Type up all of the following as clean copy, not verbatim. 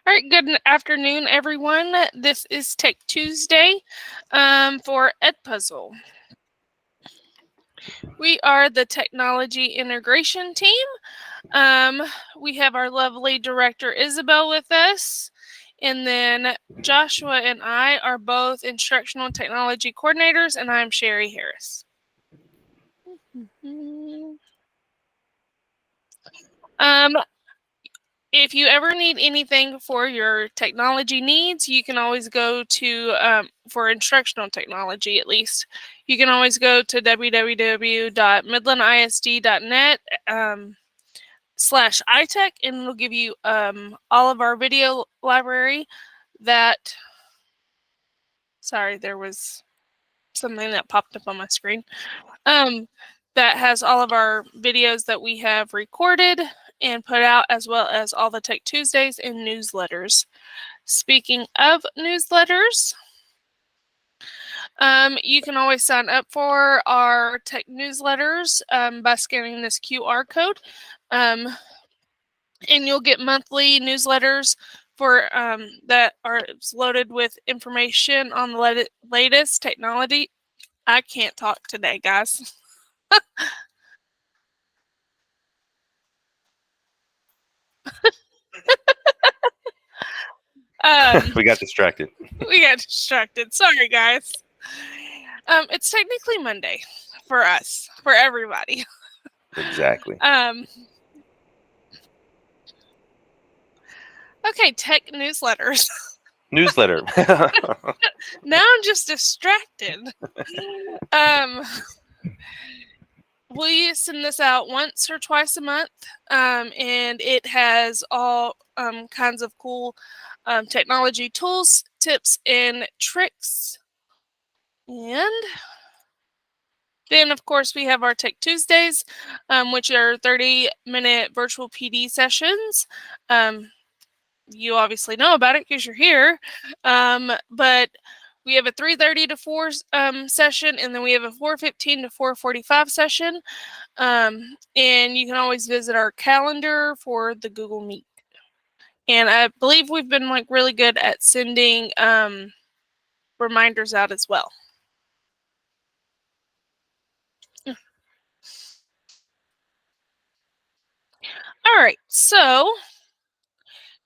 All right, good afternoon, everyone. This is Tech Tuesday for EdPuzzle. We are the technology integration team. We have our lovely director, Isabel, with us. And then Joshua and I are both instructional technology coordinators, and I'm Sherry Harris. If you ever need anything for your technology needs, you can always go to, for instructional technology at least, you can always go to www.midlandisd.net /iTech, and it'll give you all of our video library that, sorry, there was something that popped up on my screen, that has all of our videos that we have recorded and put out, as well as all the Tech Tuesdays and newsletters. Speaking of newsletters, you can always sign up for our tech newsletters by scanning this QR code, and you'll get monthly newsletters for that are loaded with information on the latest technology. I can't talk today, guys. We got distracted. Sorry, guys. It's technically Monday for us, for everybody. Exactly. Okay, tech newsletters. Newsletter. Now I'm just distracted. We send this out once or twice a month, and it has all kinds of cool technology tools, tips, and tricks. And then, of course, we have our Tech Tuesdays, which are 30-minute virtual PD sessions. You obviously know about it because you're here, but we have a 3:30 to 4 session, and then we have a 4:15 to 4:45 session. And you can always visit our calendar for the Google Meet. And I believe we've been really good at sending reminders out as well. All right, so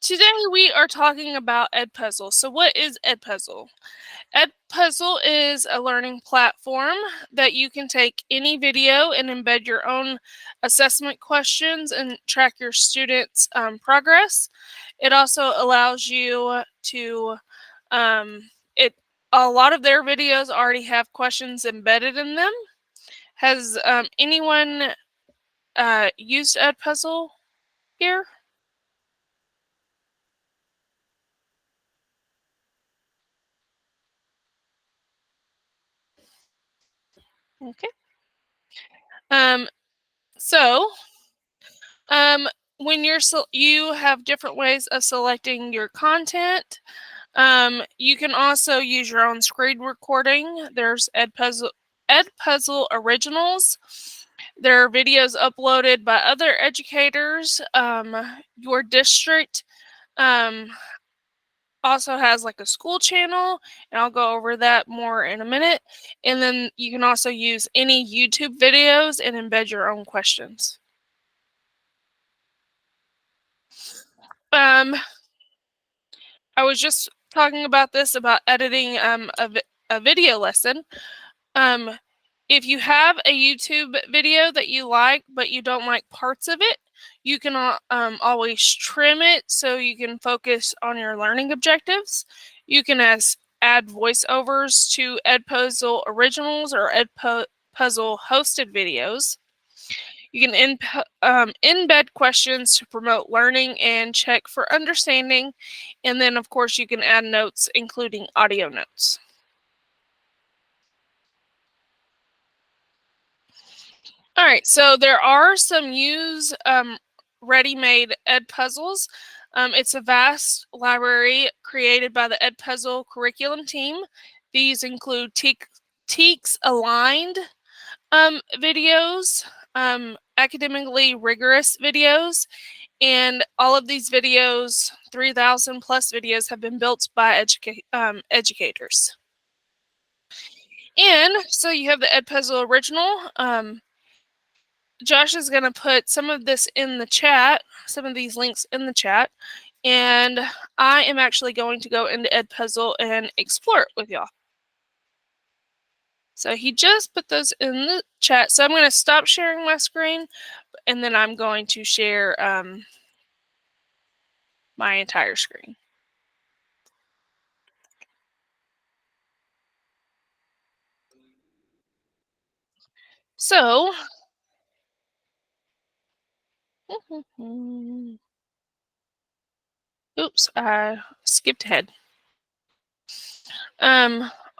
today we are talking about EdPuzzle. So what is EdPuzzle? EdPuzzle is a learning platform that you can take any video and embed your own assessment questions and track your students' progress. It also allows you to, a lot of their videos already have questions embedded in them. Has anyone used EdPuzzle here? Okay. When you have different ways of selecting your content. You can also use your own screen recording. There's EdPuzzle Originals. There are videos uploaded by other educators. Your district also has a school channel, and I'll go over that more in a minute. And then you can also use any YouTube videos and embed your own questions. I was just talking about this, about editing a video lesson. If you have a YouTube video that you like, but you don't like parts of it, you can always trim it so you can focus on your learning objectives. You can add voiceovers to EdPuzzle Originals or EdPuzzle hosted videos. You can embed questions to promote learning and check for understanding. And then, of course, you can add notes, including audio notes. All right, so there are some ready-made EdPuzzles. It's a vast library created by the EdPuzzle curriculum team. These include TEKS aligned videos, academically rigorous videos, And all of these videos, 3,000 plus videos, have been built by educators. And so you have the EdPuzzle original. Josh is going to put some of this in the chat, some of these links in the chat. And I am actually going to go into EdPuzzle and explore it with y'all. So he just put those in the chat. So I'm going to stop sharing my screen, and then I'm going to share my entire screen. So, oops, I skipped ahead.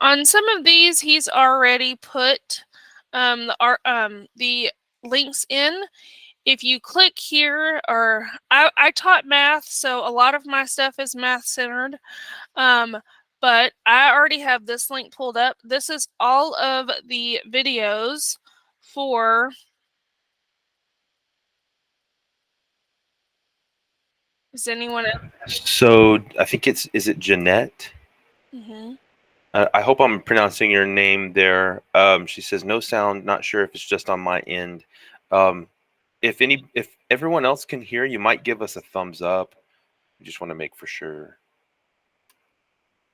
On some of these, he's already put the links in. If you click here, or I taught math, so a lot of my stuff is math centered. But I already have this link pulled up. This is all of the videos for. Is anyone else? So I think is it Jeanette? Mm-hmm. I hope I'm pronouncing your name there. She says no sound. Not sure if it's just on my end. If everyone else can hear, you might give us a thumbs up. We just want to make for sure.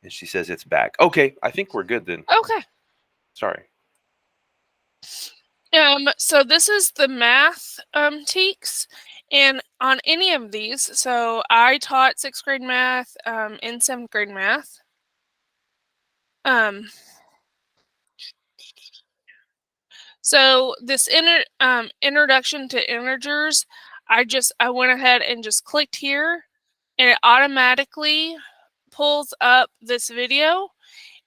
And she says it's back. Okay, I think we're good then. Okay. Sorry. So this is the math teaks, and on any of these, so I taught 6th grade math and 7th grade math. So this introduction to integers, I went ahead and just clicked here, and it automatically pulls up this video.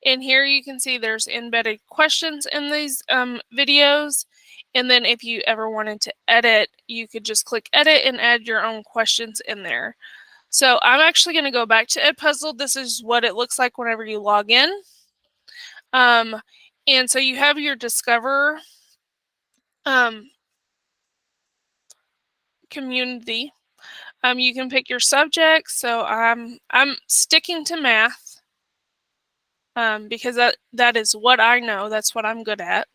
And here you can see there's embedded questions in these videos. And then if you ever wanted to edit, you could just click edit and add your own questions in there. So I'm actually going to go back to EdPuzzle. This is what it looks like whenever you log in. And so you have your Discover community. You can pick your subject. So I'm sticking to math because that is what I know. That's what I'm good at.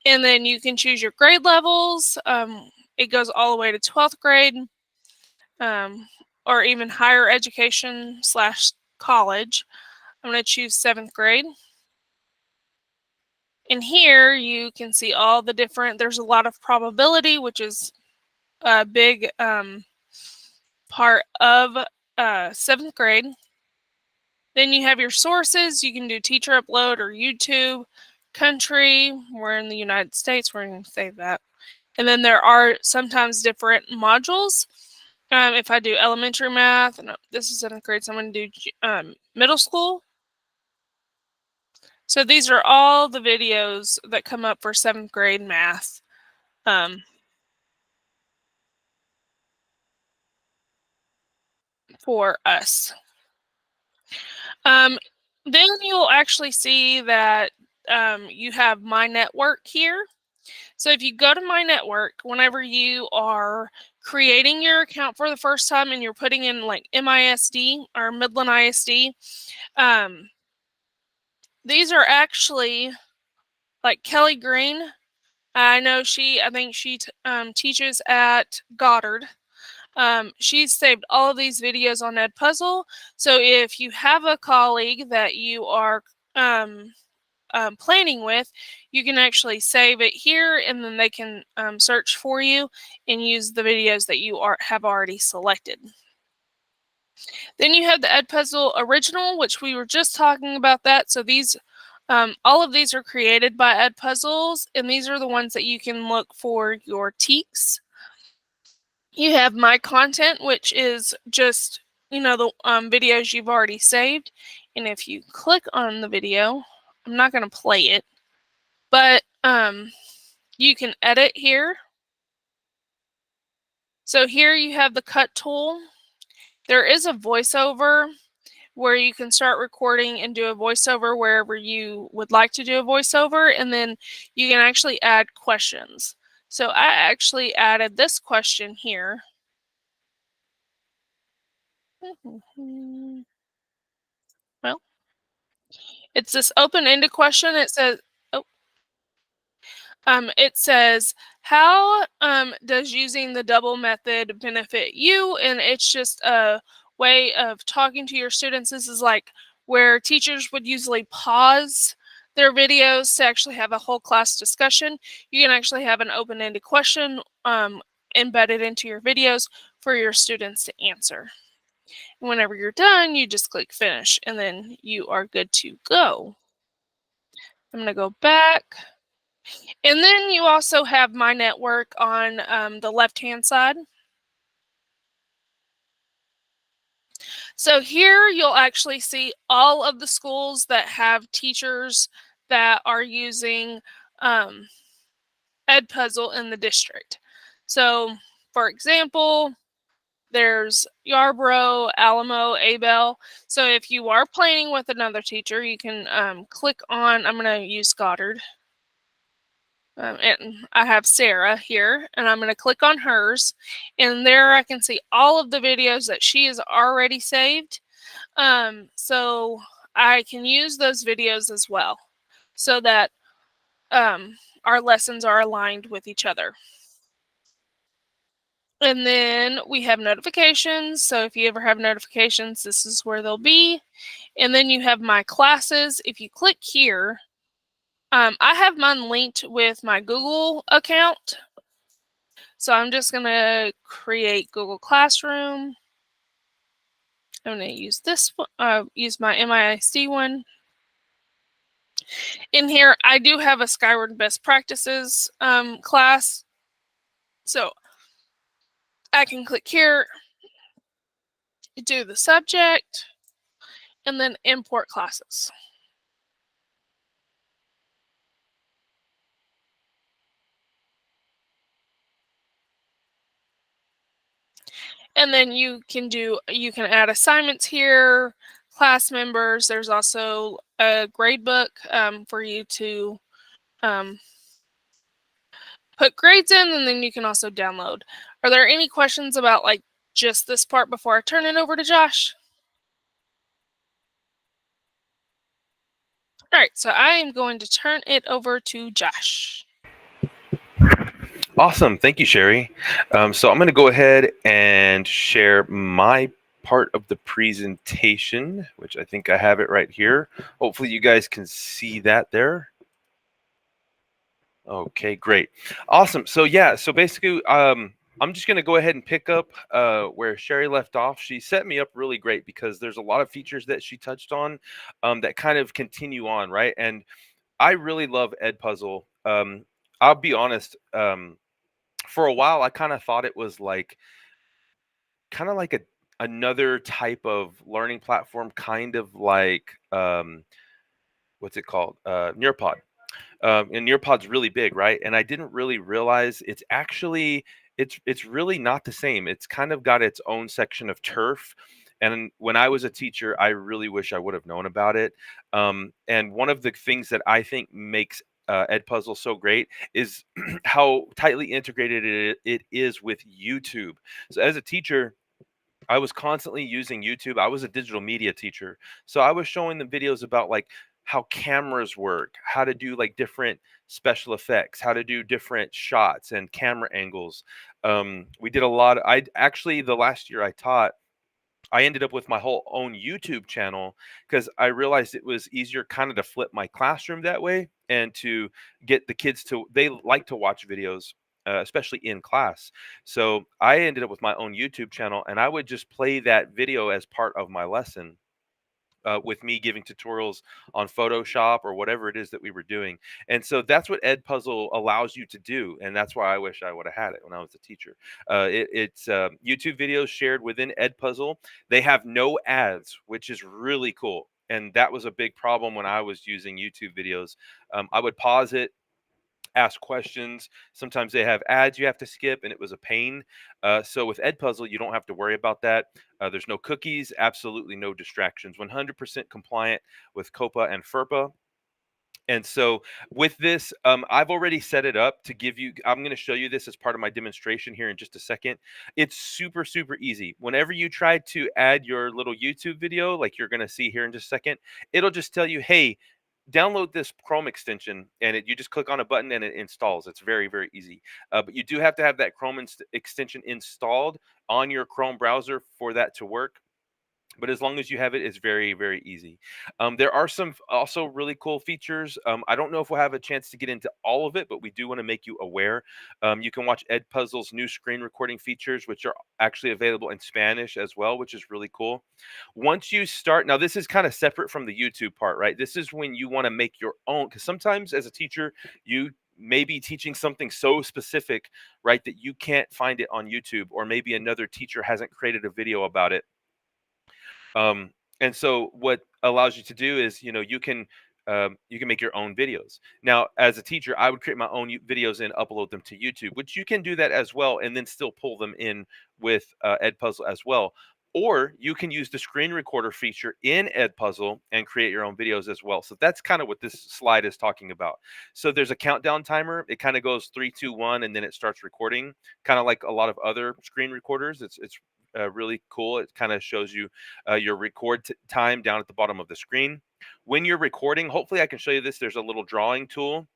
And then you can choose your grade levels. It goes all the way to 12th grade or even higher education / college. I'm going to choose 7th grade. And here you can see all the different, there's a lot of probability, which is a big part of 7th grade. Then you have your sources. You can do teacher upload or YouTube. Country, we're in the United States, we're going to save that. And then there are sometimes different modules. If I do elementary math, and this is 7th grade, so I'm going to do middle school. So these are all the videos that come up for 7th grade math. For us. Then you'll actually see that you have My Network here. So if you go to My Network, whenever you are creating your account for the first time and you're putting in like MISD or Midland ISD, these are actually like Kelly Green. I think she teaches at Goddard. She's saved all of these videos on EdPuzzle. So if you have a colleague that you are planning with, you can actually save it here, and then they can search for you and use the videos that you have already selected. Then you have the EdPuzzle original, which we were just talking about that. So these, all of these are created by EdPuzzles, and these are the ones that you can look for your teaks. You have My Content, which is just, the videos you've already saved. And if you click on the video, I'm not going to play it, but you can edit here. So here you have the cut tool. There is a voiceover where you can start recording and do a voiceover wherever you would like to do a voiceover, and then you can actually add questions. So I actually added this question here. Well, it's this open-ended question. It says, oh, it says, how does using the double method benefit you? And it's just a way of talking to your students. This is like where teachers would usually pause their videos to actually have a whole class discussion. You can actually have an open-ended question embedded into your videos for your students to answer. Whenever you're done, you just click finish and then you are good to go. I'm going to go back. And then you also have my network on the left-hand side. So here you'll actually see all of the schools that have teachers that are using EdPuzzle in the district. So for example, there's Yarborough, Alamo, Abel. So if you are planning with another teacher, you can click on, I'm going to use Goddard. And I have Sarah here, and I'm going to click on hers. And there I can see all of the videos that she has already saved. So I can use those videos as well so that our lessons are aligned with each other. And then we have notifications. So if you ever have notifications, this is where they'll be. And then you have my classes. If you click here, I have mine linked with my Google account. So I'm just going to create Google Classroom. I'm going to use this one, use my MISD one. In here, I do have a Skyward Best Practices class. So I can click here, do the subject, and then import classes. And then you can add assignments here, class members. There's also a grade book for you to put grades in, and then you can also download. Are there any questions about like just this part before I turn it over to Josh? All right, so I am going to turn it over to Josh. Awesome. Thank you, Sherry. So I'm going to go ahead and share my part of the presentation, which I think I have it right here. Hopefully you guys can see that there. Okay, great. Awesome. So yeah, so basically, I'm just going to go ahead and pick up where Sherry left off. She set me up really great because there's a lot of features that she touched on that kind of continue on, right? And I really love EdPuzzle. I'll be honest, for a while, I kind of thought it was like kind of like another type of learning platform, kind of like what's it called? Nearpod. And Nearpod's really big, right? And I didn't really realize it's actually it's really not the same. It's kind of got its own section of turf. And when I was a teacher, I really wish I would have known about it. And one of the things that I think makes EdPuzzle so great is how tightly integrated it is with YouTube. So as a teacher, I was constantly using YouTube. I was a digital media teacher. So I was showing them videos about like how cameras work, how to do like different special effects, how to do different shots and camera angles. We did a lot. I actually, the last year I taught, I ended up with my whole own YouTube channel because I realized it was easier kind of to flip my classroom that way and to get the kids to, they like to watch videos, especially in class. So I ended up with my own YouTube channel and I would just play that video as part of my lesson. With me giving tutorials on Photoshop or whatever it is that we were doing. And so that's what EdPuzzle allows you to do. And that's why I wish I would have had it when I was a teacher. It's YouTube videos shared within EdPuzzle. They have no ads, which is really cool. And that was a big problem when I was using YouTube videos. I would pause it, ask questions. Sometimes they have ads you have to skip, and it was a pain. So with EdPuzzle, you don't have to worry about that. There's no cookies, absolutely no distractions. 100% compliant with COPA and FERPA. And so with this, I've already set it up to give you, I'm going to show you this as part of my demonstration here in just a second. It's super, super easy. Whenever you try to add your little YouTube video, like you're going to see here in just a second, it'll just tell you, hey, download this Chrome extension, and you just click on a button and it installs. It's very, very easy. But you do have to have that Chrome extension installed on your Chrome browser for that to work. But as long as you have it, it's very, very easy. There are some also really cool features. I don't know if we'll have a chance to get into all of it, but we do want to make you aware. You can watch EdPuzzle's new screen recording features, which are actually available in Spanish as well, which is really cool. Once you start, now this is kind of separate from the YouTube part, right? This is when you want to make your own, because sometimes as a teacher, you may be teaching something so specific, right, that you can't find it on YouTube, or maybe another teacher hasn't created a video about it. And so what allows you to do is, you can make your own videos. Now, as a teacher, I would create my own videos and upload them to YouTube, which you can do that as well, and then still pull them in with EdPuzzle as well. Or you can use the screen recorder feature in EdPuzzle and create your own videos as well. So that's kind of what this slide is talking about. So there's a countdown timer. It kind of goes 3, 2, 1, and then it starts recording, kind of like a lot of other screen recorders. It's really cool. It kind of shows you your record time down at the bottom of the screen. When you're recording, hopefully I can show you this. There's a little drawing tool,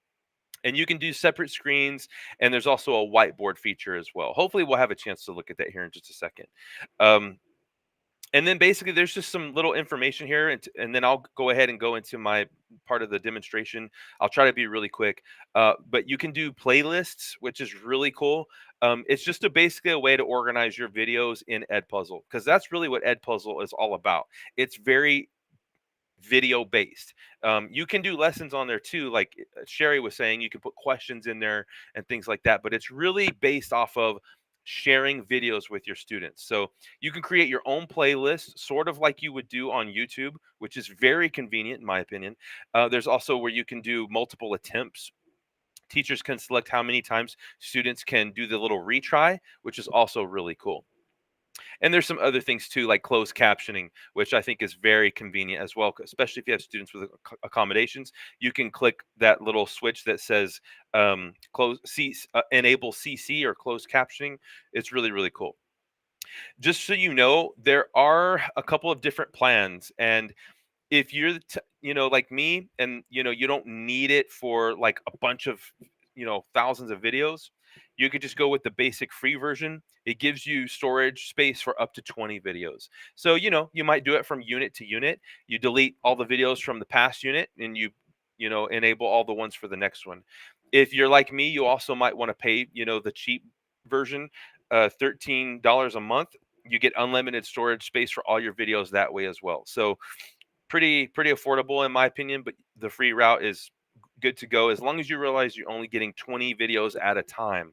and you can do separate screens, and there's also a whiteboard feature as well. Hopefully we'll have a chance to look at that here in just a second. And then basically there's just some little information here, and then I'll go ahead and go into my part of the demonstration. I'll try to be really quick, but you can do playlists, which is really cool. It's just basically a way to organize your videos in EdPuzzle, because that's really what EdPuzzle is all about. It's very video based. You can do lessons on there too, like Sherry was saying. You can put questions in there and things like that, but it's really based off of sharing videos with your students. So you can create your own playlist, sort of like you would do on YouTube, which is very convenient in my opinion. There's also where you can do multiple attempts. Teachers can select how many times students can do the little retry, which is also really cool. And there's some other things too, like closed captioning, which I think is very convenient as well, especially if you have students with accommodations. You can click that little switch that says enable CC or closed captioning. It's really, really cool. Just so you know, there are a couple of different plans, and if you're like me, and you don't need it for like a bunch of thousands of videos, you could just go with the basic free version. It gives you storage space for up to 20 videos. So you might do it from unit to unit. You delete all the videos from the past unit, and you enable all the ones for the next one. If you're like me, you also might want to pay the cheap version, $13 a month. You get unlimited storage space for all your videos that way as well. So pretty affordable in my opinion, but the free route is good to go as long as you realize you're only getting 20 videos at a time.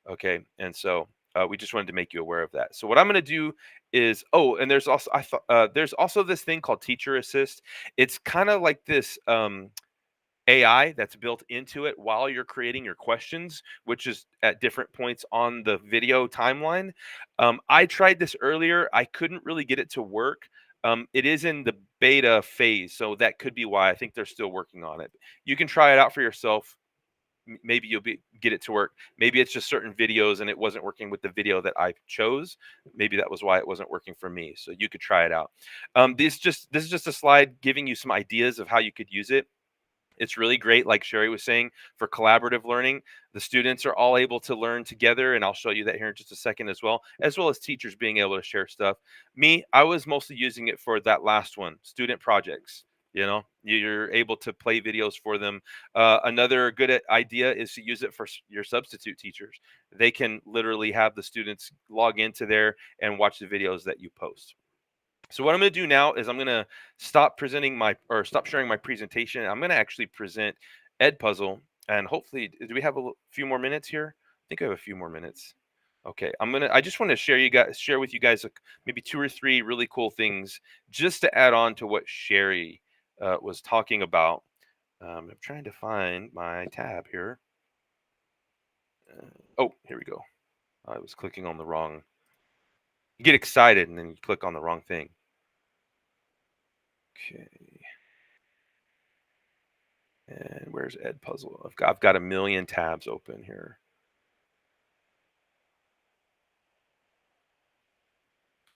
Okay, and so we just wanted to make you aware of that. So what I'm going to do is, and there's also there's also this thing called Teacher Assist. It's kind of like this AI that's built into it while you're creating your questions, which is at different points on the video timeline. I tried this earlier. I couldn't really get it to work. It is in the beta phase, so that could be why. I think they're still working on it. You can try it out for yourself. Maybe you'll get it to work. Maybe it's just certain videos and it wasn't working with the video that I chose. Maybe that was why it wasn't working for me. So you could try it out. This is just a slide giving you some ideas of how you could use it. It's really great, like Sherry was saying, for collaborative learning. The students are all able to learn together, and I'll show you that here in just a second as well as teachers being able to share stuff. Me, I was mostly using it for that last one, student projects. You're able to play videos for them. Another good idea is to use it for your substitute teachers. They can literally have the students log into there and watch the videos that you post. So what I'm going to do now is I'm going to stop sharing my presentation. I'm going to actually present EdPuzzle, and hopefully, do we have a few more minutes here? I think I have a few more minutes. Okay, I just want to share with you guys maybe 2 or 3 really cool things just to add on to what Sherry was talking about. I'm trying to find my tab here. Here we go. I was clicking on the wrong. You get excited and then you click on the wrong thing. Okay. And where's EdPuzzle? I've got a million tabs open here.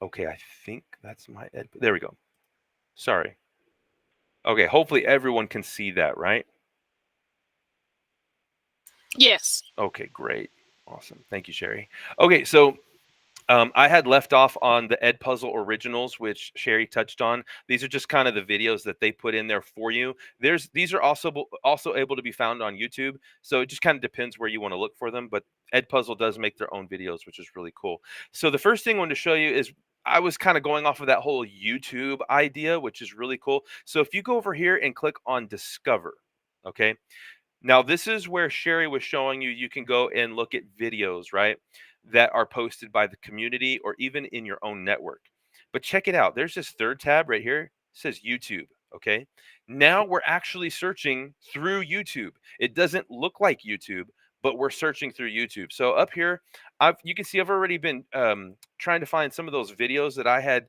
Okay, I think that's my Ed. There we go. Sorry. Okay, hopefully everyone can see that, right? Yes. Okay, great. Awesome. Thank you, Sherry. Okay, so I had left off on the EdPuzzle originals, which Sherry touched on. These are just kind of the videos that they put in there for you. These are also able to be found on YouTube, so it just kind of depends where you want to look for them. But EdPuzzle does make their own videos, which is really cool. So the first thing I wanted to show you is I was kind of going off of that whole YouTube idea, which is really cool. So if you go over here and click on Discover, okay, now, this is where Sherry was showing you you can go and look at videos, right, that are posted by the community or even in your own network. But check it out. There's this third tab right here. It says YouTube. Okay. Now we're actually searching through YouTube. It doesn't look like YouTube, but we're searching through YouTube. So up here, you can see I've already been trying to find some of those videos that I had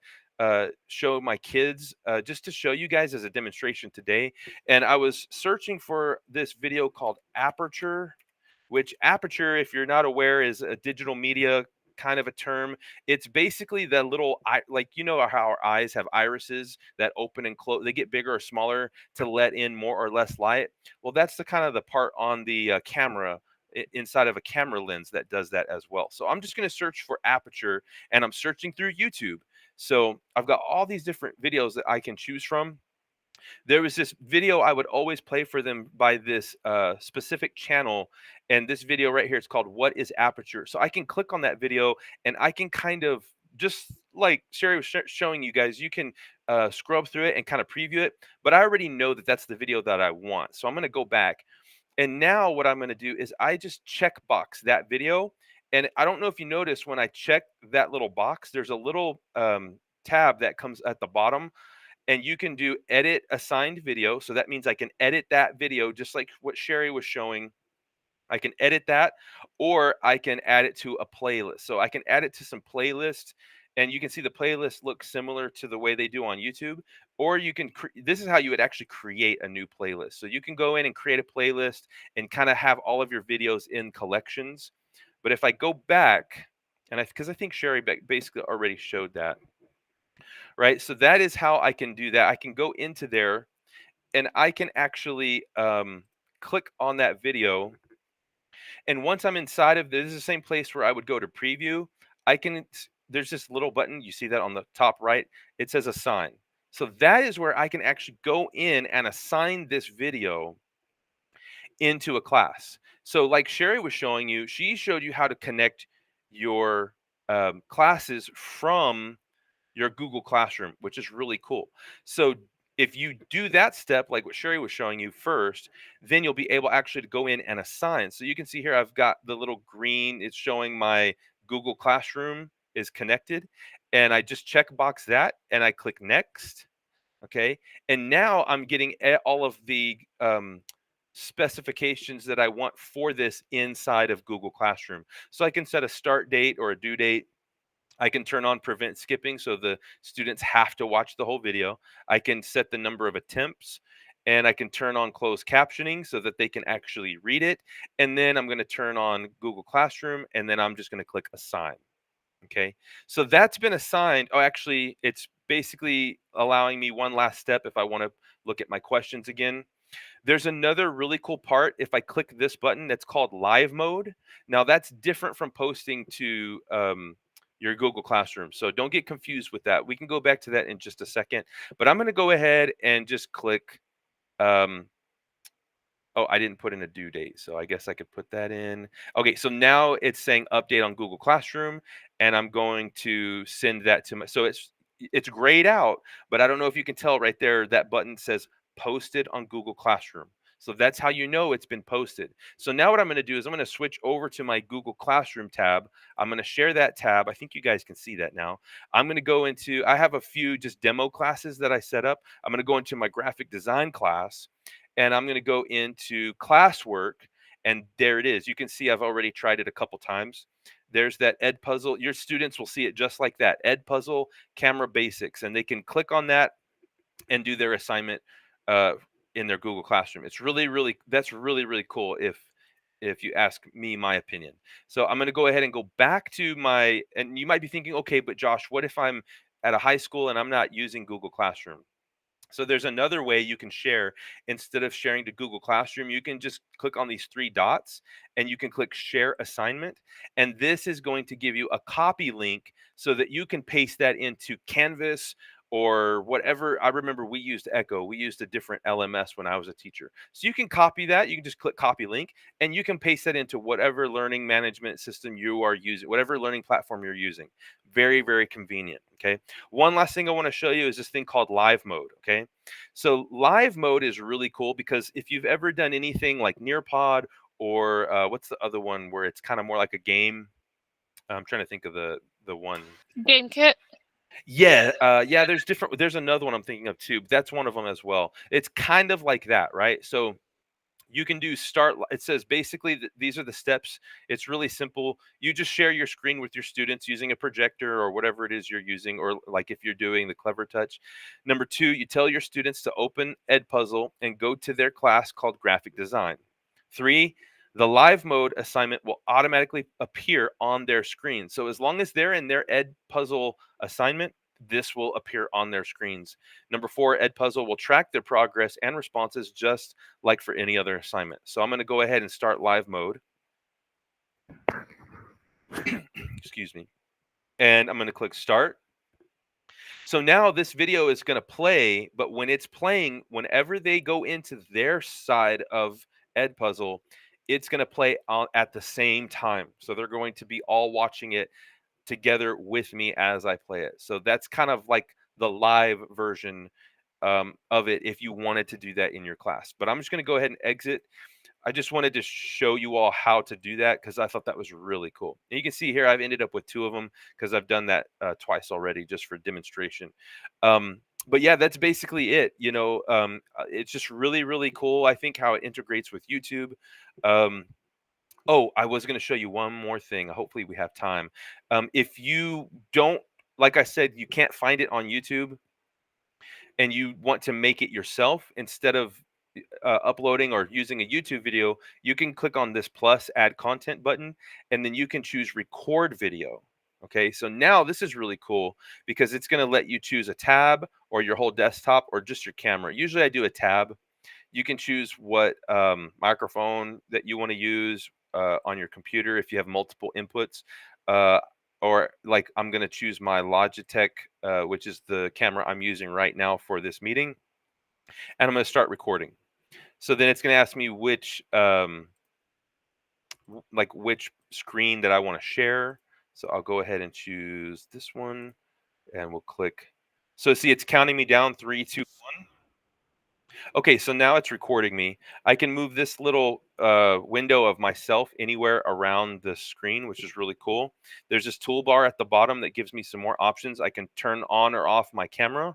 show my kids just to show you guys as a demonstration today. And I was searching for this video called Aperture, which Aperture, if you're not aware, is a digital media kind of a term. It's basically the little eye, like you know how our eyes have irises that open and close, they get bigger or smaller to let in more or less light. Well, that's the kind of the part on the camera inside of a camera lens that does that as well. So I'm just going to search for Aperture, and I'm searching through YouTube. So I've got all these different videos that I can choose from. There was this video I would always play for them by this specific channel. And this video right here is called What is Aperture? So I can click on that video and I can kind of, just like Sherry was showing you guys, you can scrub through it and kind of preview it. But I already know that that's the video that I want. So I'm going to go back. And now what I'm going to do is I just check box that video. And I don't know if you notice when I check that little box, there's a little tab that comes at the bottom, and you can do edit assigned video. So that means I can edit that video just like what Sherry was showing. I can edit that, or I can add it to a playlist. So I can add it to some playlists, and you can see the playlist looks similar to the way they do on YouTube. Or you can, this is how you would actually create a new playlist. So you can go in and create a playlist and kind of have all of your videos in collections. But if I go back, and because I think Sherry basically already showed that, right? So that is how I can do that. I can go into there and I can actually click on that video. And once I'm inside of this is the same place where I would go to preview. There's this little button. You see that on the top right? It says assign. So that is where I can actually go in and assign this video into a class. So like Sherry was showing you, she showed you how to connect your classes from your Google Classroom, which is really cool. So if you do that step, like what Sherry was showing you first, then you'll be able actually to go in and assign. So you can see here, I've got the little green, it's showing my Google Classroom is connected. And I just check box that and I click next. Okay. And now I'm getting all of the specifications that I want for this inside of Google Classroom. So I can set a start date or a due date. I can turn on prevent skipping so the students have to watch the whole video. I can set the number of attempts, and I can turn on closed captioning so that they can actually read it. And then I'm going to turn on Google Classroom, and then I'm just going to click assign. Okay, so that's been assigned. Oh, actually, it's basically allowing me one last step if I want to look at my questions again. There's another really cool part. If I click this button, that's called live mode. Now that's different from posting to your Google Classroom. So don't get confused with that. We can go back to that in just a second, but I'm going to go ahead and just click. Oh, I didn't put in a due date, so I guess I could put that in. Okay, so now it's saying update on Google Classroom, and I'm going to send that to my. So it's grayed out, but I don't know if you can tell right there. That button says posted on Google Classroom. So that's how you know it's been posted. So now what I'm going to do is I'm going to switch over to my Google Classroom tab. I'm going to share that tab. I think you guys can see that now. I'm going to go into, I have a few just demo classes that I set up. I'm going to go into my graphic design class, and I'm going to go into classwork, and there it is. You can see I've already tried it a couple times. There's that EdPuzzle. Your students will see it just like that, EdPuzzle Camera Basics, and they can click on that and do their assignment in their Google Classroom. It's that's really cool if you ask me my opinion. So I'm going to go ahead and go back to my, and you might be thinking, okay, but Josh, what if I'm at a high school and I'm not using Google Classroom? So there's another way you can share. Instead of sharing to Google Classroom, you can just click on these three dots and you can click share assignment. And this is going to give you a copy link so that you can paste that into Canvas or whatever. I remember we used Echo. We used a different LMS when I was a teacher. So you can copy that. You can just click copy link and you can paste that into whatever learning management system you are using, whatever learning platform you're using. Very convenient. Okay. One last thing I want to show you is this thing called live mode. Okay. So live mode is really cool because if you've ever done anything like Nearpod or what's the other one where it's kind of more like a game? I'm trying to think of the one. Game kit. Yeah, yeah. There's different. There's another one I'm thinking of too. But that's one of them as well. It's kind of like that, right? So you can do start. It says basically these are the steps. It's really simple. You just share your screen with your students using a projector or whatever it is you're using, or like if you're doing the Clever Touch. Number two, you tell your students to open EdPuzzle and go to their class called graphic design. Three, the live mode assignment will automatically appear on their screen. So as long as they're in their EdPuzzle assignment, this will appear on their screens. Number four, EdPuzzle will track their progress and responses just like for any other assignment. So I'm going to go ahead and start live mode. Excuse me. And I'm going to click start. So now this video is going to play, but when it's playing, whenever they go into their side of EdPuzzle, it's going to play at the same time. So they're going to be all watching it together with me as I play it. So that's kind of like the live version of it if you wanted to do that in your class. But I'm just going to go ahead and exit. I just wanted to show you all how to do that because I thought that was really cool. And you can see here I've ended up with two of them because I've done that twice already just for demonstration. But yeah, that's basically it. It's just really cool. I think how it integrates with YouTube. Oh, I was going to show you one more thing. Hopefully we have time. If you don't, like I said, you can't find it on YouTube and you want to make it yourself instead of uploading or using a YouTube video, you can click on this plus add content button and then you can choose record video. Okay, so now this is really cool because it's going to let you choose a tab or your whole desktop or just your camera. Usually I do a tab. You can choose what microphone that you want to use on your computer if you have multiple inputs. Or like I'm going to choose my Logitech, which is the camera I'm using right now for this meeting. And I'm going to start recording. So then it's going to ask me which which screen that I want to share. So I'll go ahead and choose this one and we'll click. So see, it's counting me down 3, 2, 1. Okay, so now it's recording me. I can move this little window of myself anywhere around the screen, which is really cool. There's this toolbar at the bottom that gives me some more options. I can turn on or off my camera,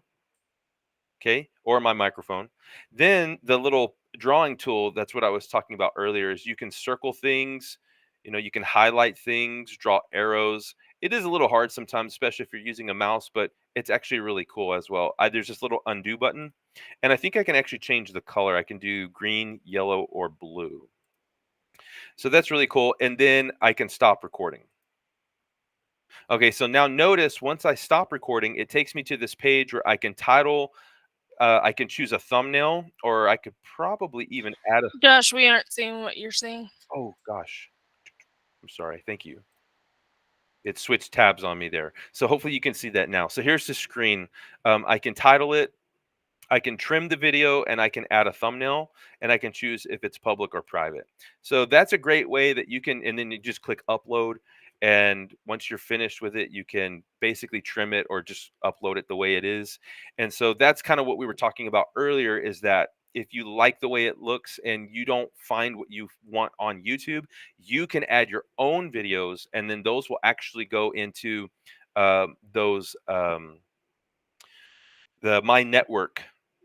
okay, or my microphone. Then the little drawing tool, that's what I was talking about earlier, is you can circle things, you can highlight things, draw arrows. It is a little hard sometimes, especially if you're using a mouse, but it's actually really cool as well. There's this little undo button, and I think I can actually change the color. I can do green, yellow, or blue. So that's really cool. And then I can stop recording. Okay, so now notice once I stop recording, it takes me to this page where I can title, I can choose a thumbnail, or I could probably even add a. Josh, we aren't seeing what you're seeing. Oh gosh, I'm sorry. Thank you. It switched tabs on me there. So hopefully you can see that now. So here's the screen. I can title it, I can trim the video, and I can add a thumbnail, and I can choose if it's public or private. So that's a great way that you can, and then you just click upload. And once you're finished with it, you can basically trim it or just upload it the way it is. And so that's kind of what we were talking about earlier, is that if you like the way it looks and you don't find what you want on YouTube, you can add your own videos, and then those will actually go into those the My Network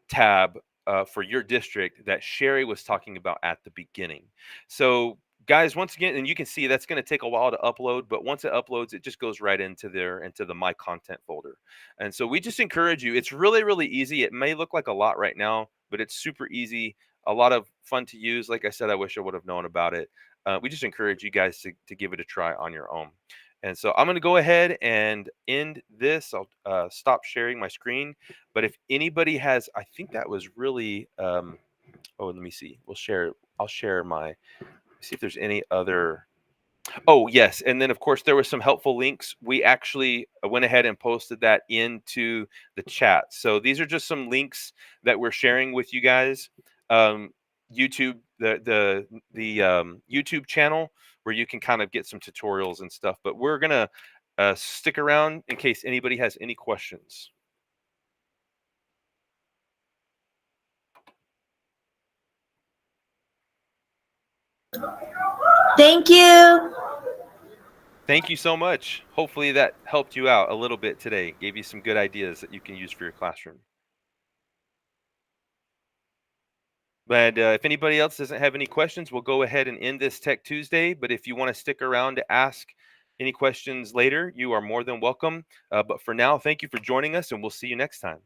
tab for your district that Sherry was talking about at the beginning. So guys, once again, and you can see that's going to take a while to upload, but once it uploads, it just goes right into the my content folder. And so we just encourage you. It's really, really easy. It may look like a lot right now, but it's super easy, a lot of fun to use. Like I said, I wish I would have known about it. We just encourage you guys to give it a try on your own. And so I'm going to go ahead and end this. I'll stop sharing my screen. But if anybody has, I think that was really, oh, let me see. I'll share my, see if there's any other. Oh, yes. And then, of course, there were some helpful links. We actually went ahead and posted that into the chat. So these are just some links that we're sharing with you guys. YouTube, the YouTube channel where you can kind of get some tutorials and stuff. But we're going to stick around in case anybody has any questions. Thank you. Thank you so much. Hopefully that helped you out a little bit today, gave you some good ideas that you can use for your classroom. But if anybody else doesn't have any questions, we'll go ahead and end this Tech Tuesday. But if you want to stick around to ask any questions later, you are more than welcome. But for now, thank you for joining us, and we'll see you next time.